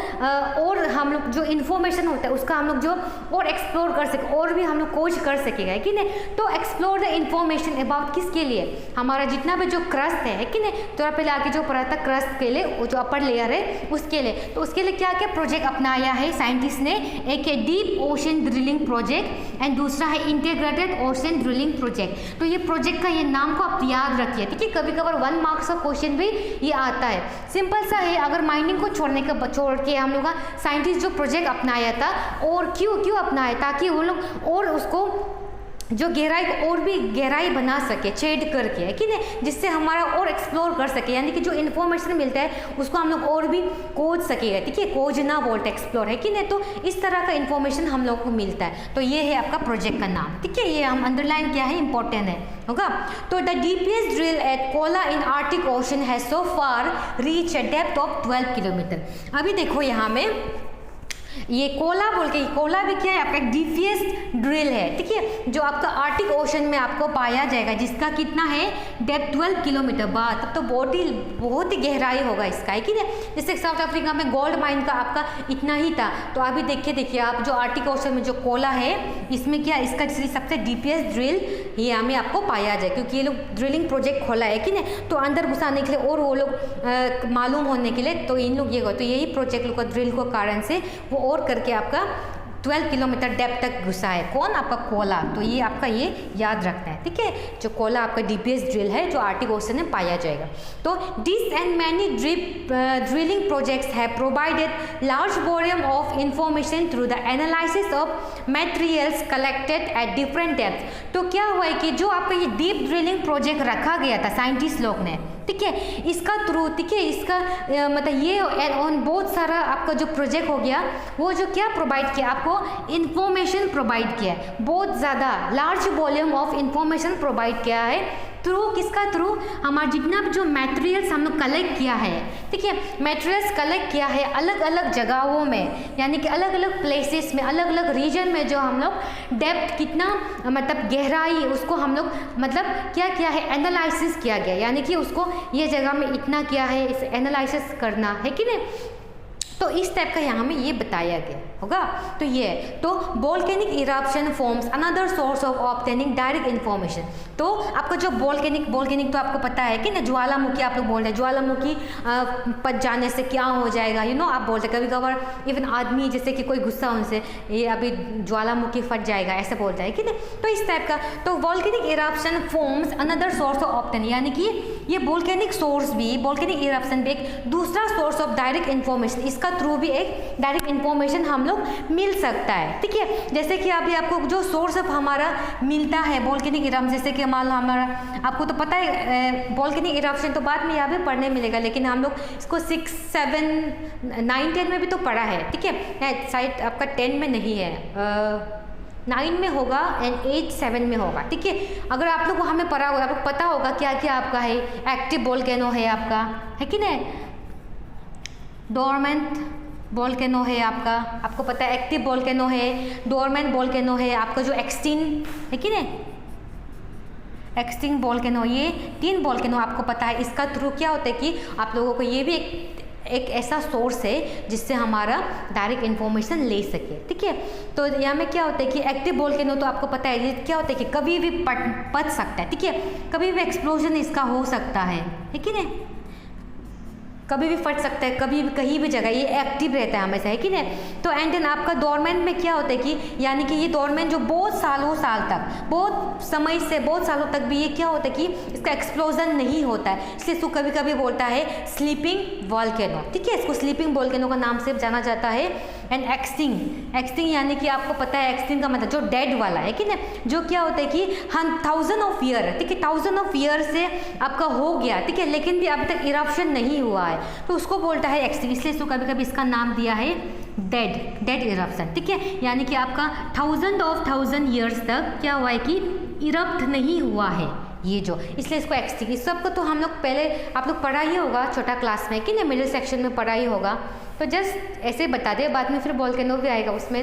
और हम लोग जो इन्फॉर्मेशन होता है उसका हम लोग जो और एक्सप्लोर कर सके, और भी हम लोग खोज कर सकेगा कि नहीं। तो एक्सप्लोर द इन्फॉर्मेशन अबाउट किसके लिए, हमारा जितना भी जो क्रस्ट है कि नहीं, तो पहले आगे जो पढ़ा था क्रस्ट के लिए, वो जो अपर लेयर है उसके लिए, तो उसके लिए क्या क्या प्रोजेक्ट अपनाया है साइंटिस्ट ने, एक है deep ocean drilling project and दूसरा है इंटीग्रेटेड ओशन ड्रिलिंग प्रोजेक्ट। तो ये प्रोजेक्ट का ये नाम को आप याद रखिए, ठीक है, कभी कभार 1 मार्क्स का क्वेश्चन भी ये आता है, सिंपल सा है। अगर माइनिंग को छोड़ के हम लोग का साइंटिस्ट जो प्रोजेक्ट अपनाया था, और क्यों अपनाया, ताकि वो लोग और उसको जो गहराई को और भी गहराई बना सके छेद करके, है कि नहीं, जिससे हमारा और एक्सप्लोर कर सके, यानी कि जो इन्फॉर्मेशन मिलता है उसको हम लोग और भी खोज सकेगा, ठीक है, खोजना बोलते एक्सप्लोर, है कि नहीं। तो इस तरह का इन्फॉर्मेशन हम लोग को मिलता है। तो ये है आपका प्रोजेक्ट का नाम, ठीक है, ये हम अंडरलाइन किया है, इंपॉर्टेंट है, होगा। तो the deepest drill at Kola in Arctic ocean has so far reach a depth of 12 kilometre. अभी देखो यहाँ में ये कोला बोल के, कोला भी क्या है आपका एक डीपीएस्ट ड्रिल है, ठीक है, जो आपका आर्टिक ओशन में आपको पाया जाएगा, जिसका कितना है डेप्थ 12 किलोमीटर बाद, तब तो बहुत ही गहराई होगा इसका, है कि नहीं। जैसे साउथ अफ्रीका में गोल्ड माइन का आपका इतना ही था, तो अभी देखिए आप जो आर्टिक ओशन में जो कोला है, इसमें क्या इसका सबसे डीपीएस्ट ड्रिल ये हमें आपको पाया जाए, क्योंकि ये लोग ड्रिलिंग प्रोजेक्ट खोला है कि नहीं, तो अंदर घुसाने के लिए और वो लोग मालूम होने के लिए, तो इन लोग ये तो यही प्रोजेक्ट लोग का ड्रिल को कारण से वो और करके आपका 12 किलोमीटर डेप्थ तक घुसा है। कौन? आपका कोला। तो ये आपका ये याद रखना है, ठीक है। जो कोला आपका डीपीएस ड्रिल है जो आर्कटिक ओशन में पाया जाएगा। तो this and many drilling projects have provided large volume of information through the analysis of materials collected at different depth. तो क्या हुआ है कि जो आपका ये डीप ड्रिलिंग प्रोजेक्ट रखा गया था साइंटिस्ट लोग ने, ठीक है, इसका थ्रू, ठीक है, इसका मतलब ये ऑन बहुत सारा आपका जो प्रोजेक्ट हो गया वो जो क्या प्रोवाइड किया आपको इंफॉर्मेशन प्रोवाइड किया है, बहुत ज़्यादा large volume of information provide किया है थ्रू किसका? थ्रू हमारा जितना भी जो मटेरियल्स हम लोग कलेक्ट किया है, ठीक है, मटेरियल्स कलेक्ट किया है अलग अलग जगहों में, यानी कि अलग अलग प्लेसेस में, अलग अलग रीजन में, जो हम लोग डेप्थ कितना मतलब गहराई उसको हम लोग मतलब क्या किया है एनालिसिस किया गया, यानी कि उसको ये जगह में इतना किया है, इस एनालिसिस करना है कि नहीं। तो इस टाइप का यहाँ में ये बताया गया होगा। तो ये तो volcanic eruption forms another source of obtaining direct information. तो आपका जो वोल्केनिक तो आपको पता है कि ना, ज्वालामुखी आप लोग बोल रहे हैं, ज्वालामुखी पच जाने से क्या हो जाएगा, यू नो आप बोलते हैं कभी कभार इवन आदमी जैसे कि कोई गुस्सा उनसे ये अभी ज्वालामुखी फट जाएगा ऐसे बोलता है कि ना। तो इस टाइप का तो volcanic eruption forms another source of obtaining, यानी कि ये वोल्केनिक सोर्स भी, वोल्केनिक इरप्शन भी एक दूसरा सोर्स ऑफ डायरेक्ट इन्फॉर्मेशन, इसका थ्रू भी एक डायरेक्ट इन्फॉर्मेशन हम लोग मिल सकता है, ठीक है। जैसे कि अभी आपको जो सोर्स ऑफ हमारा मिलता है वोल्केनिक इरप्शन, जैसे कि मान लो हमारा आपको तो पता है वोल्केनिक इरप्शन तो बाद में यहाँ पे पढ़ने मिलेगा, लेकिन हम लोग इसको 6, 7, 9, 10 में भी तो पढ़ा है, ठीक है। शायद आपका 10 में नहीं है, 9 में होगा एंड 8, 7 में होगा, ठीक है। अगर आप लोग हमें पढ़ा होगा, आपको पता होगा क्या क्या आपका है, एक्टिव वोल्केनो है आपका, है कि नहीं, डोरमेंट वोल्केनो है आपका, आपको पता है एक्टिव वोल्केनो है, डोरमेंट वोल्केनो है, आपका जो एक्सटिंक्ट है कि नहीं, एक्सटिंक्ट वोल्केनो, ये 3 वोल्केनो आपको पता है। इसका थ्रू क्या होता है कि आप लोगों को ये भी एक ऐसा सोर्स है जिससे हमारा डायरेक्ट इन्फॉर्मेशन ले सके, ठीक है। तो यहाँ में क्या होता है कि एक्टिव वोल्केनो तो आपको पता है ये क्या होता है कि कभी भी पच सकता है, ठीक है, कभी भी एक्सप्लोजन इसका हो सकता है कि नहीं, कभी भी फट सकता है, कभी भी कहीं भी जगह ये एक्टिव रहता है हमेशा, है कि नहीं। तो एंड देन आपका डोरमेंट में क्या होता है कि यानी कि ये डोरमेंट जो बहुत साल तक, बहुत समय से बहुत सालों तक भी ये क्या होता है कि इसका एक्सप्लोजन नहीं होता है, इसलिए इसको कभी कभी बोलता है स्लीपिंग वोल्केनो, ठीक है, इसको स्लीपिंग वोल्केनो का नाम से जाना जाता है। एंड एक्सटिंक्ट यानी कि आपको पता है एक्सटिंक्ट का मतलब जो डेड वाला है कि ना, जो क्या होता है कि हम 1000 ऑफ ईयर, ठीक है, 1000 ऑफ ईयर से आपका हो गया, ठीक है, लेकिन भी अभी तक इरप्शन नहीं हुआ है, तो उसको बोलता है एक्सटिंक्ट, इसलिए इसको कभी कभी इसका नाम दिया है डेड इरप्शन, ठीक है, यानी कि आपका 1000 ईयर्स तक क्या हुआ है कि इरप्ट नहीं हुआ है ये जो, इसलिए इसको एक्सटिंक्ट। इस सबको तो हम लोग पहले आप लोग पढ़ा ही होगा छोटा क्लास में कि ना, मिडिल सेक्शन में पढ़ा ही होगा, तो जस्ट ऐसे बता दे, बाद में फिर वोल्केनो भी आएगा उसमें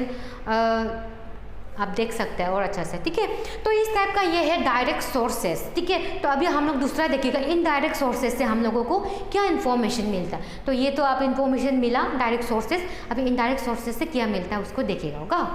आप देख सकते हैं और अच्छा से, ठीक है। तो इस टाइप का ये है डायरेक्ट सोर्सेस, ठीक है। तो अभी हम लोग दूसरा देखिएगा, इनडायरेक्ट सोर्सेस से हम लोगों को क्या इन्फॉर्मेशन मिलता है। तो ये तो आप इन्फॉर्मेशन मिला डायरेक्ट सोर्सेस, अभी इनडायरेक्ट सोर्सेस से क्या मिलता है उसको देखिएगा होगा।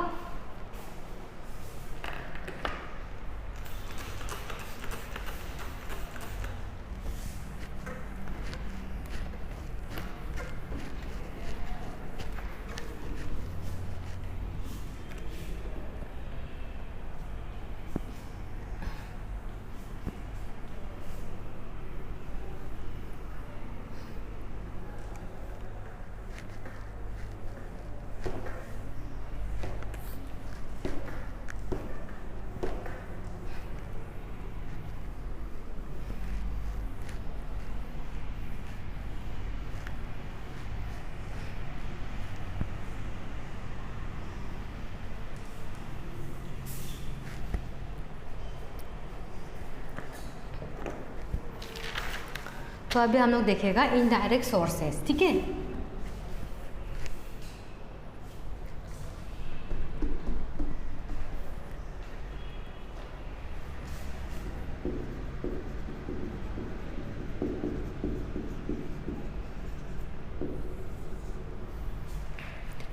तो अभी हम लोग देखेगा इनडायरेक्ट सोर्सेस, ठीक है।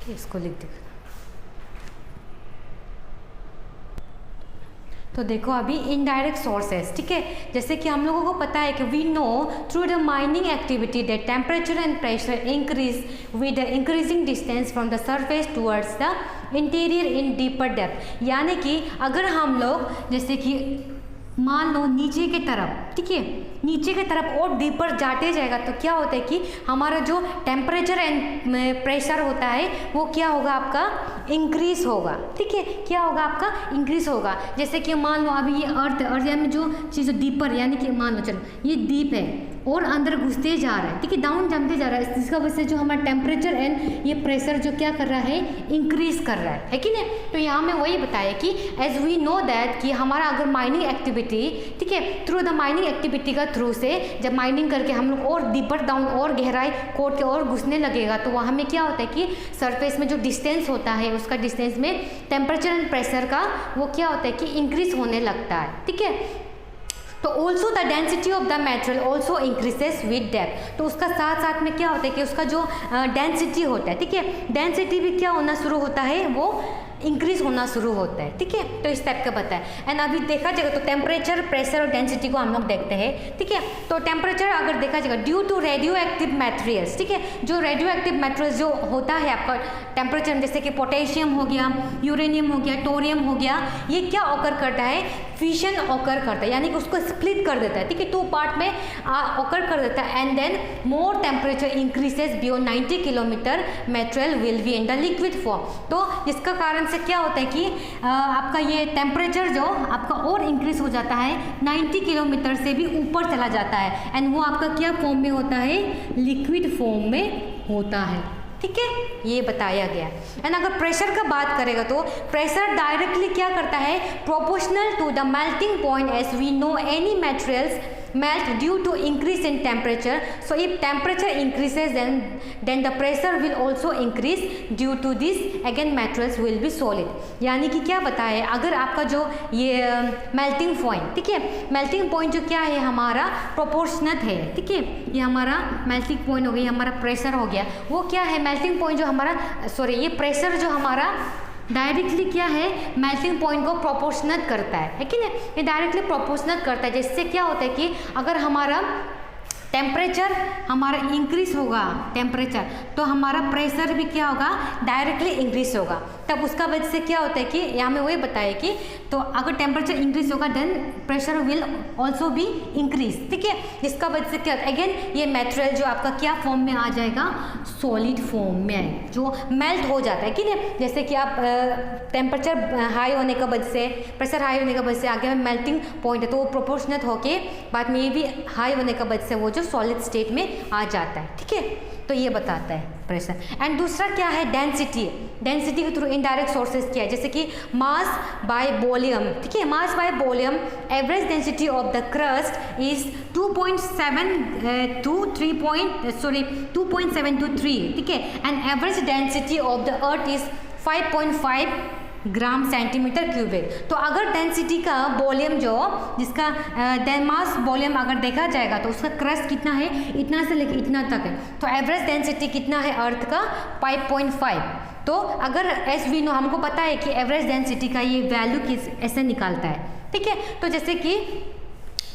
इसको लिख दे। तो देखो अभी इनडायरेक्ट सोर्सेस, ठीक है, जैसे कि हम लोगों को पता है कि we know through the mining activity that temperature and pressure increase with the increasing distance from the surface towards the interior in deeper depth. यानी कि अगर हम लोग जैसे कि मान लो नीचे की तरफ, ठीक है, नीचे की तरफ और डीपर जाते जाएगा तो क्या होता है कि हमारा जो टेम्परेचर एंड प्रेशर होता है वो क्या होगा, आपका इंक्रीज होगा, ठीक है, क्या होगा आपका इंक्रीज होगा। जैसे कि मान लो अभी ये अर्थ यानी जो चीज़ डीपर, यानी कि मान लो चलो ये डीप है और अंदर घुसते जा रहा है, ठीक है, डाउन जमते जा रहा है, जिसका वजह से जो हमारा टेम्परेचर एंड ये प्रेशर जो क्या कर रहा है, इंक्रीज कर रहा है कि नहीं। तो यहाँ में वही बताया कि एज वी नो दैट कि हमारा अगर माइनिंग एक्टिविटी, ठीक है, थ्रू द माइनिंग एक्टिविटी का थ्रू से जब माइनिंग करके हम लोग और डीपर डाउन और गहराई कोट के और घुसने लगेगा तो वहाँ में क्या होता है कि सरफेस में जो डिस्टेंस होता है उसका डिस्टेंस में टेम्परेचर एंड प्रेशर का वो क्या होता है कि इंक्रीज होने लगता है, ठीक है। तो also the density of the material also increases with depth. तो उसका साथ साथ में क्या होता है कि उसका जो डेंसिटी होता है, ठीक है, डेंसिटी भी क्या होना शुरू होता है, वो इंक्रीज होना शुरू होता है, ठीक है। तो इस टाइप का पता है। एंड अभी देखा जाएगा तो टेम्परेचर, प्रेशर और डेंसिटी को हम लोग देखते हैं, ठीक है। तो टेम्परेचर अगर देखा जाएगा due to radioactive materials, ठीक है, जो रेडियो एक्टिव मैटेरियल्स जो होता है आपका टेम्परेचर, जैसे कि पोटेशियम हो गया, यूरेनियम हो गया, टोरियम हो गया, ये क्या ऑकर करता है, फिशन ऑकर करता है, यानी कि उसको स्प्लिट कर देता है, ठीक है, 2 पार्ट में ऑकर कर देता है। And then more temperature increases beyond 90 kilometre material will be in the liquid form. तो जिसका कारण से क्या होता है कि आपका ये टेम्परेचर जो आपका और इंक्रीज हो जाता है, 90 किलोमीटर से भी ऊपर चला जाता है, एंड वो आपका क्या फॉर्म में होता है, लिक्विड फॉर्म में होता है, ठीक है, ये बताया गया। एंड अगर प्रेशर का बात करेगा तो प्रेशर डायरेक्टली क्या करता है, proportional to the melting point, as we know any materials melt due to increase in temperature. So if temperature increases then the pressure will also increase. Due to this again materials will be solid. यानी कि क्या बताए, अगर आपका जो ये melting point, ठीक है, मेल्टिंग पॉइंट जो क्या है हमारा प्रोपोर्शनल है, ठीक है, ये हमारा मेल्टिंग पॉइंट हो गया, हमारा प्रेशर हो गया, वो क्या है मेल्टिंग पॉइंट जो हमारा ये प्रेशर जो हमारा डायरेक्टली क्या है, मेल्टिंग पॉइंट को प्रोपोर्शनल करता है कि नहीं, ये डायरेक्टली प्रोपोर्शनल करता है। जिससे क्या होता है कि अगर हमारा टेम्परेचर हमारा इंक्रीज होगा टेम्परेचर, तो हमारा प्रेशर भी क्या होगा, डायरेक्टली इंक्रीज होगा। तब उसका वजह से क्या होता है कि यहाँ में वही बताया कि तो अगर टेम्परेचर इंक्रीज होगा देन प्रेशर विल ऑल्सो भी इंक्रीज, ठीक है, जिसका वजह से क्या अगेन ये मटेरियल जो आपका क्या फॉर्म में आ जाएगा, सॉलिड फॉर्म में जो मेल्ट हो जाता है कि नहीं। जैसे कि आप टेम्परेचर हाई होने का वजह से, प्रेशर हाई होने का वजह से आगे में मेल्टिंग पॉइंट है तो वो प्रोपोर्शनल होके बाद में ये भी हाई होने का वजह से वो जो सॉलिड स्टेट में आ जाता है, ठीक है। तो ये बताता है प्रेशर। एंड दूसरा क्या है, डेंसिटी। डेंसिटी के थ्रू इनडायरेक्ट सोर्सेज क्या है, जैसे कि मास बाय वॉल्यूम, ठीक है, mass by volume. Average density of the crust is 2.7 to 2.723, ठीक है, and average density of the earth is 5.5 gram centimetre cubic. तो अगर डेंसिटी का वॉल्यूम जो जिसका मास वॉल्यूम अगर देखा जाएगा तो उसका क्रस्ट कितना है, इतना से लेकर इतना तक है। तो एवरेज डेंसिटी कितना है अर्थ का, 5.5। तो अगर एस वी नो हमको पता है कि एवरेज डेंसिटी का ये वैल्यू किस ऐसे निकालता है, ठीक है। तो जैसे कि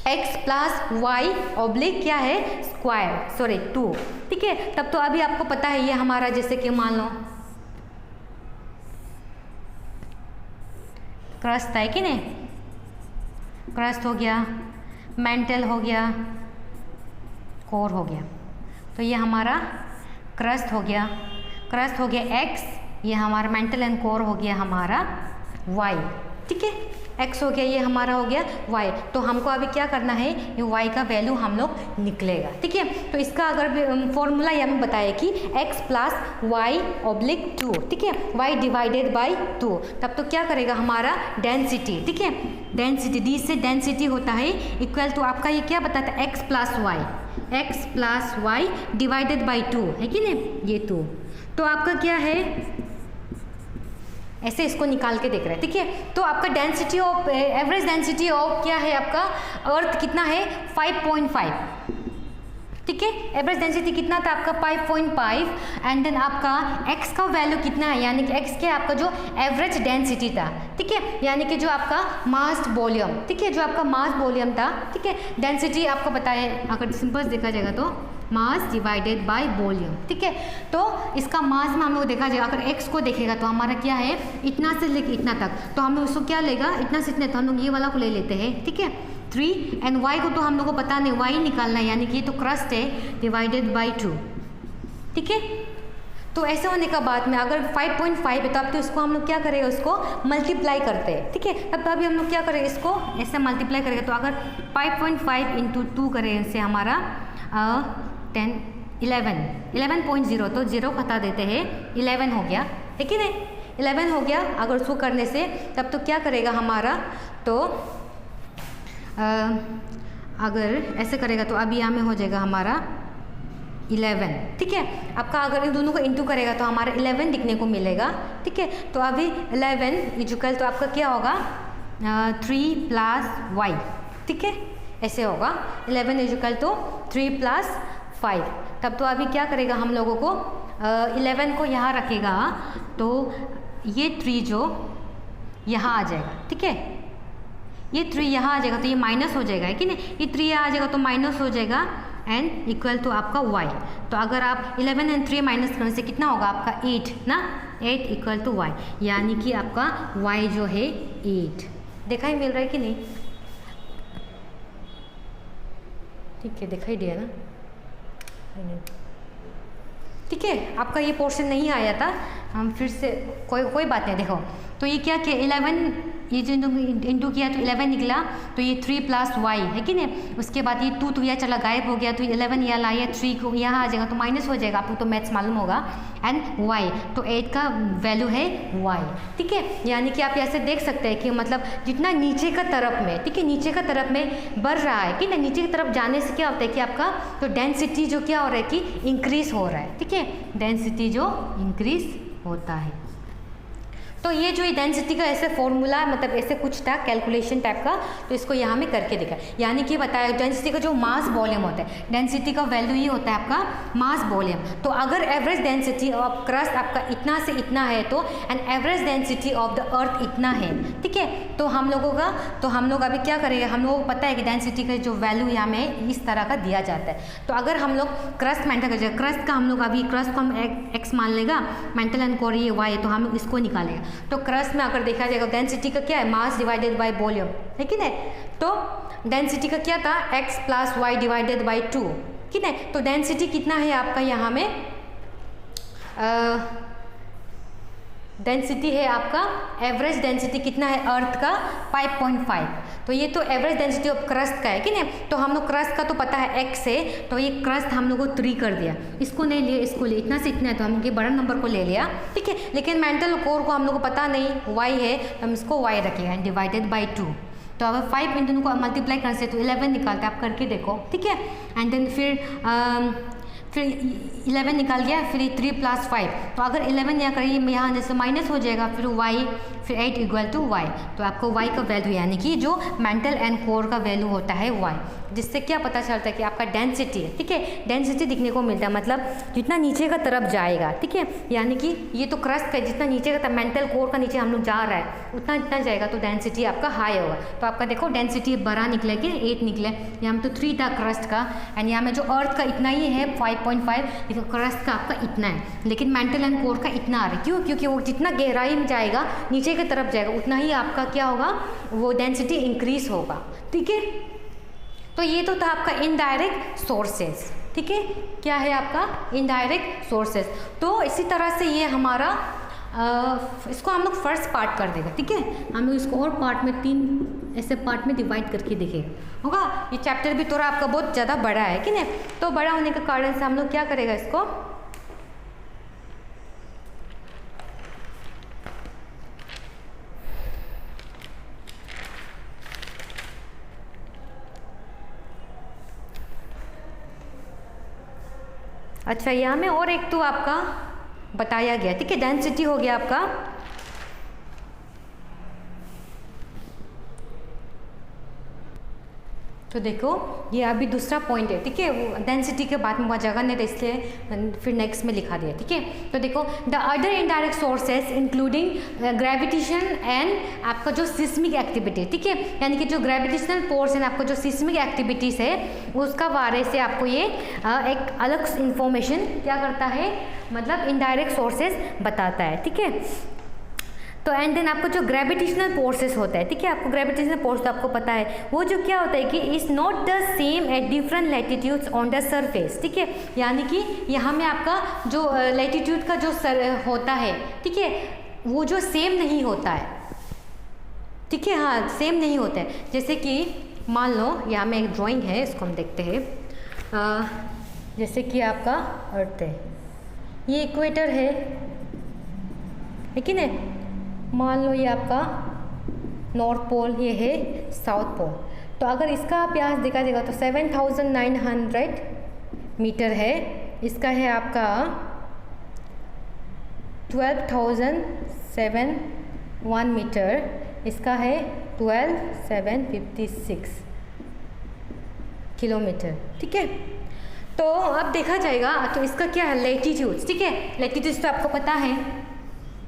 x प्लस वाई ऑब्लिक क्या है, स्क्वायर 2, ठीक है। तब तो अभी आपको पता है ये हमारा जैसे कि मान लो क्रस्ट है कि नहीं, क्रस्ट हो गया, मेंटल हो गया, कोर हो गया। तो ये हमारा क्रस्ट हो गया x, ये हमारा मेंटल एंड कोर हो गया हमारा y, ठीक है, x हो गया, ये हमारा हो गया y। तो हमको अभी क्या करना है, ये y का वैल्यू हम लोग निकलेगा, ठीक है। तो इसका अगर फॉर्मूला ये हमें बताया कि x प्लस वाई ऑब्लिक 2, ठीक है, y डिवाइडेड बाई 2। तब तो क्या करेगा हमारा डेंसिटी, ठीक है, डेंसिटी डी से डेंसिटी होता है इक्वल टू आपका ये क्या बताता है, x plus y divided by 2 है कि नहीं, ये 2। तो आपका क्या है, ऐसे इसको निकाल के देख रहे हैं, ठीक है। तो आपका density of average density of क्या है आपका अर्थ कितना है, 5.5, ठीक है। एवरेज डेंसिटी कितना था आपका 5.5 एंड देन आपका x का वैल्यू कितना है, यानी कि x के आपका जो एवरेज डेंसिटी था, ठीक है, यानी कि जो आपका मास वॉल्यूम, ठीक है, जो आपका मास वॉल्यूम था, ठीक है, डेंसिटी आपको बताया, अगर सिंपल देखा जाएगा तो मास डिवाइडेड बाय वॉल्यूम, ठीक है। तो इसका मास में हम लोग देखा जाएगा, अगर x को देखेगा तो हमारा क्या है, इतना से लेकर इतना तक, तो हम लोग उसको क्या लेगा, इतना से इतने, तो हम लोग ये वाला को ले लेते हैं, ठीक है, 3 एंड y को तो हम लोग को पता नहीं, y निकालना है, यानी कि ये तो क्रस्ट है, डिवाइडेड बाई 2, ठीक है। तो ऐसे होने का बाद में अगर 5.5 है तो अब तो इसको हम लोग क्या करेंगे, उसको मल्टीप्लाई करते हैं, ठीक है। अब अभी हम लोग क्या करेंगे, इसको ऐसे मल्टीप्लाई करेंगे, तो अगर 5.5 इंटू 2 करें इससे हमारा 11.0, तो 0 हटा देते हैं, 11 हो गया, ठीक है ना, 11 हो गया। अगर उसको करने से तब तो क्या करेगा हमारा, तो अगर ऐसे करेगा तो अभी यहाँ में हो जाएगा हमारा 11, ठीक है। आपका अगर इन दोनों को इंटू करेगा तो हमारा 11 दिखने को मिलेगा, ठीक है। तो अभी 11 इजुकल तो आपका क्या होगा 3 + y, ठीक है, ऐसे होगा 11 इजुकल तो 3 + 5। तब तो अभी क्या करेगा हम लोगों को 11 को यहाँ रखेगा तो ये 3 जो यहाँ आ जाएगा, ठीक है, ये 3 यहाँ आ जाएगा तो ये माइनस हो जाएगा, है कि नहीं, ये 3 यहाँ आ जाएगा तो माइनस हो जाएगा एंड इक्वल टू आपका y। तो अगर आप 11 एंड 3 माइनस करने से कितना होगा आपका 8 ना, 8 इक्वल टू y, यानी कि आपका y जो है 8। दिखाई मिल रहा है कि नहीं, ठीक है, दिखाई दिया ना, ठीक है। आपका ये पोर्शन नहीं आया था, हम फिर से कोई बात नहीं। देखो तो ये क्या किया 11 ये जो इंटू किया तो 11 निकला, तो ये 3 + y है कि नहीं, उसके बाद ये 2 तो यह चला गायब हो गया, तो 11 यहाँ लाया 3 को यहाँ आ जाएगा तो माइनस हो जाएगा, आपको तो मैथ्स मालूम होगा, एंड y तो 8 का वैल्यू है y, ठीक है। यानी कि आप ऐसे देख सकते हैं कि मतलब जितना नीचे का तरफ में, ठीक है, नीचे का तरफ में बढ़ रहा है कि ना, नीचे की तरफ जाने से क्या होता है कि आपका तो डेंसिटी जो क्या हो रहा है कि इंक्रीज हो रहा है, ठीक है, डेंसिटी जो इंक्रीज होता है। तो ये जो डेंसिटी का ऐसे फॉर्मूला मतलब ऐसे कुछ था कैलकुलेशन टाइप का, तो इसको यहाँ में करके देखा, यानी कि बताया डेंसिटी का जो मास वॉल्यूम होता है, डेंसिटी का वैल्यू ये होता है आपका मास वॉल्यूम। तो अगर एवरेज डेंसिटी ऑफ क्रस्ट आपका इतना से इतना है तो and average density of the अर्थ इतना है, ठीक है, तो हम लोगों का तो हम लोग अभी क्या करेंगे, हम लोगों को पता है कि डेंसिटी का जो वैल्यू यहाँ में इस तरह का दिया जाता है। तो अगर हम लोग क्रस्ट मेंटेन कर जाए, क्रस्ट का हम लोग अभी क्रस्ट को हम एक्स मान लेगा, मेंटल एंड कोर ये वाई है, तो हम लोग इसको निकालेगा। तो क्रस्ट में अगर देखा जाएगा डेंसिटी का क्या है मास डिवाइडेड बाय वॉल्यूम, है कि नहीं, तो डेंसिटी का क्या था x + y डिवाइडेड बाय 2, कि नहीं। तो डेंसिटी कितना है आपका यहाँ में डेंसिटी है आपका एवरेज डेंसिटी कितना है अर्थ का 5.5। तो ये तो एवरेज डेंसिटी ऑफ क्रस्ट का है कि नहीं। तो हम लोग क्रस्ट का तो पता है x है, तो ये क्रस्ट हम लोग को 3 कर दिया, इसको नहीं लिए इसको लिए, इतना से इतना है तो हम लोग ये बड़ा नंबर को ले लिया, ठीक है। लेकिन मेंटल कोर को हम लोग को पता नहीं y है, तो हम इसको y रखेंगे डिवाइडेड बाई 2। तो अगर 5 इन दोनों को मल्टीप्लाई करने से तो 11 निकालते हैं, आप करके देखो, ठीक है। एंड देन फिर 11 निकाल गया, फिर 3 + 5, तो अगर 11 यहाँ करिए यहाँ जैसे माइनस हो जाएगा, फिर y फिर 8 इक्वल टू y। तो आपको y का वैल्यू यानी कि जो मेंटल एंड कोर का वैल्यू होता है y, जिससे क्या पता चलता है कि आपका डेंसिटी है, ठीक है, डेंसिटी दिखने को मिलता है, मतलब जितना नीचे का तरफ जाएगा, ठीक है, यानी कि ये तो क्रस्ट का जितना नीचे का मेंटल कोर का नीचे हम लोग जा रहा है उतना जितना जाएगा तो डेंसिटी आपका हाई होगा। तो आपका देखो डेंसिटी बड़ा निकले कि 8 निकले, यहाँ में तो 3 था क्रस्ट का, एंड यहाँ में जो अर्थ का इतना ही है 5.5, लेकिन क्रस्ट का आपका इतना है, लेकिन मेंटल एंड कोर का इतना आ रहा है। क्यों? क्योंकि वो जितना गहराई में जाएगा नीचे की तरफ जाएगा उतना ही आपका क्या होगा वो डेंसिटी इंक्रीज होगा, ठीक है। तो ये तो था आपका इनडायरेक्ट सोर्सेज, ठीक है, क्या है आपका इनडायरेक्ट सोर्सेज। तो इसी तरह से ये हमारा इसको हम लोग फर्स्ट पार्ट कर देगा, ठीक है, हम लोग इसको और पार्ट में 3 ऐसे पार्ट में डिवाइड करके देखेगा होगा। ये चैप्टर भी थोड़ा आपका बहुत ज़्यादा बड़ा है कि नहीं, तो बड़ा होने के कारण से हम लोग क्या करेगा इसको अच्छा यहाँ में और एक तो आपका बताया गया, ठीक है, डेंसिटी हो गया आपका तो देखो ये अभी दूसरा पॉइंट है, ठीक है। वो डेंसिटी के बाद में वहाँ जगह नहीं था इसलिए फिर नेक्स्ट में लिखा दिया, ठीक है। तो देखो the other indirect sources including gravitation and आपका जो सिस्मिक एक्टिविटी, ठीक है, यानी कि जो ग्रेविटेशनल फोर्स एंड आपका जो सिस्मिक एक्टिविटीज़ है उसका बारे से आपको ये एक अलग इंफॉर्मेशन क्या करता है, मतलब इनडायरेक्ट सोर्सेस बताता है, ठीक है। तो एंड देन आपको जो ग्रेविटेशनल फोर्सेस होता है, ठीक है, आपको ग्रेविटेशनल फोर्स तो आपको पता है वो जो क्या होता है कि is not the same at different latitudes on the surface, ठीक है, यानी कि यहाँ में आपका जो लैटिट्यूड का जो होता है, ठीक है, वो जो सेम नहीं होता है, ठीक है, हाँ सेम नहीं होता है। जैसे कि मान लो यहाँ में एक ड्राइंग है, इसको हम देखते हैं। जैसे कि आपका अर्थ है, ये इक्वेटर है कि नहीं, मान लो ये आपका नॉर्थ पोल, ये है साउथ पोल। तो अगर इसका आप यहाँ देखा जाएगा तो 7900 मीटर है, इसका है आपका 12,071 मीटर, इसका है 12,756 किलोमीटर, ठीक है। तो अब देखा जाएगा तो इसका क्या है लैटिट्यूड, ठीक है, लैटिट्यूड तो आपको पता है,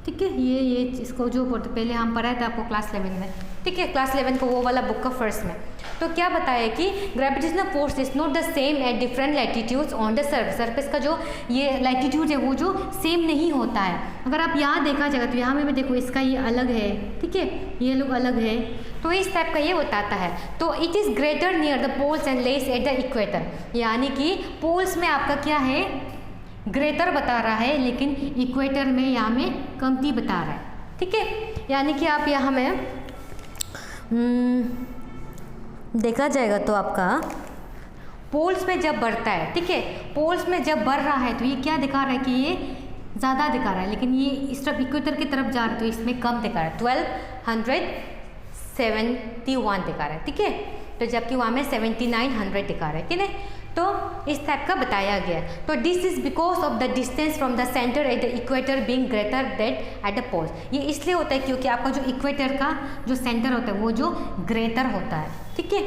ठीक है, ये इसको जो पहले हम पढ़ाए थे आपको क्लास 11 में, ठीक है, क्लास 11 को वो वाला बुक का फर्स्ट में। तो क्या बताया कि gravitational force is not the same at different latitudes on the surface, surface का जो ये लैटिट्यूड है वो जो सेम नहीं होता है। अगर आप यहाँ देखा जाएगा तो यहाँ में भी देखो इसका ये अलग है, ठीक है, ये लोग अलग है, तो इस टाइप का ये बताता है। तो it is greater near the poles and less at the equator, यानी कि पोल्स में आपका क्या है ग्रेटर बता रहा है, लेकिन इक्वेटर में यहाँ में कमती बता रहा है, ठीक है। यानी कि आप यहाँ में देखा जाएगा तो आपका पोल्स में जब बढ़ता है, ठीक है, पोल्स में जब बढ़ रहा है तो ये क्या दिखा रहा है कि ये ज़्यादा दिखा रहा है, लेकिन ये इस तरफ इक्वेटर की तरफ जा रहा है तो इसमें कम दिखा रहा है, 1271 दिखा रहा है, ठीक है। तो जबकि वहाँ में 7900 दिखा रहा है कि नहीं, तो इस टाइप का बताया गया है। तो this is because of the distance from the centre at the equator being greater than at the poles. ये इसलिए होता है क्योंकि आपका जो इक्वेटर का जो सेंटर होता है वो जो ग्रेटर होता है, ठीक है।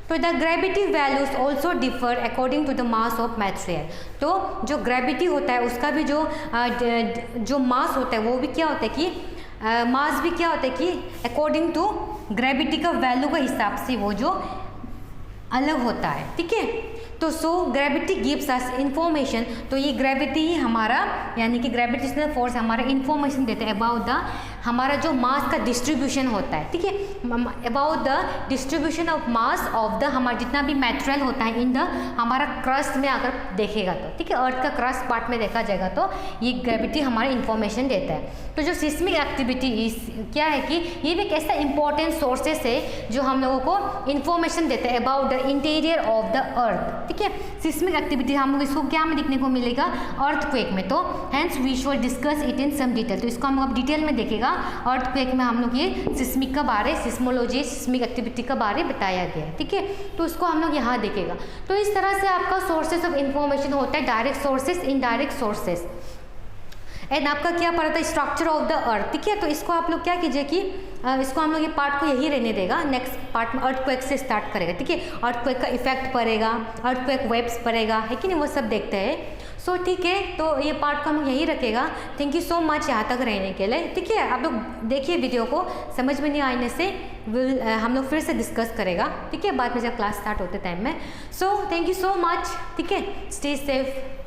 तो the gravity values also differ according to the mass of material. तो जो ग्रेविटी होता है उसका भी जो मास होता है वो भी क्या होता है कि मास भी क्या होता है कि अकॉर्डिंग टू ग्रेविटी का वैल्यू के हिसाब से वो जो अलग होता है, ठीक है। तो सो ग्रेविटी गिव्स अस इंफॉर्मेशन, तो ये ग्रेविटी ही हमारा यानी कि ग्रेविटेशनल फोर्स हमारा इंफॉर्मेशन देता है अबाउट द हमारा जो मास का डिस्ट्रीब्यूशन होता है, ठीक है, about the distribution of mass of the हमारा जितना भी मटेरियल होता है इन द हमारा क्रस्ट में अगर देखेगा तो, ठीक है, अर्थ का क्रस्ट पार्ट में देखा जाएगा तो ये ग्रेविटी हमारा इंफॉर्मेशन देता है। तो जो सिस्मिक एक्टिविटी क्या है कि ये भी एक ऐसा इंपॉर्टेंट सोर्सेस है जो हम लोगों को इंफॉर्मेशन देता है about the interior of the अर्थ, ठीक है। सिस्मिक एक्टिविटी हम लोग इसको क्या में देखने को मिलेगा अर्थक्वेक में, तो hence we should discuss it in some detail. तो इसको हम लोग डिटेल में देखेगा अर्थक्वेक में, हम लोग ये सिस्मिक का बारे सिस्मोलॉजी सिस्मिक एक्टिविटी का बारे बताया गया है, ठीक है। तो उसको हम लोग यहाँ देखेगा। तो इस तरह से आपका सोर्सेज ऑफ इंफॉर्मेशन होता है, direct sources, indirect sources. And आपका क्या पड़ा था स्ट्रक्चर ऑफ द अर्थ, ठीक है। तो इसको आप लोग क्या कीजिए कि इसको हम लोग ये पार्ट को यही रहने देगा, नेक्स्ट पार्ट में अर्थक्वेक से स्टार्ट करेगा, ठीक है। अर्थक्वेक का इफेक्ट पड़ेगा, अर्थक्वेक वेव्स पड़ेगा, है कि नहीं, वो सब देखते हैं। सो ठीक है, तो ये पार्ट को हम यही रखेगा। थैंक यू सो मच यहाँ तक रहने के लिए, ठीक है। आप लोग देखिए वीडियो को, समझ में नहीं आने से हम लोग फिर से डिस्कस करेगा, ठीक है, बाद में जब क्लास स्टार्ट होते टाइम में। So thank you so much, ठीक है, स्टे सेफ।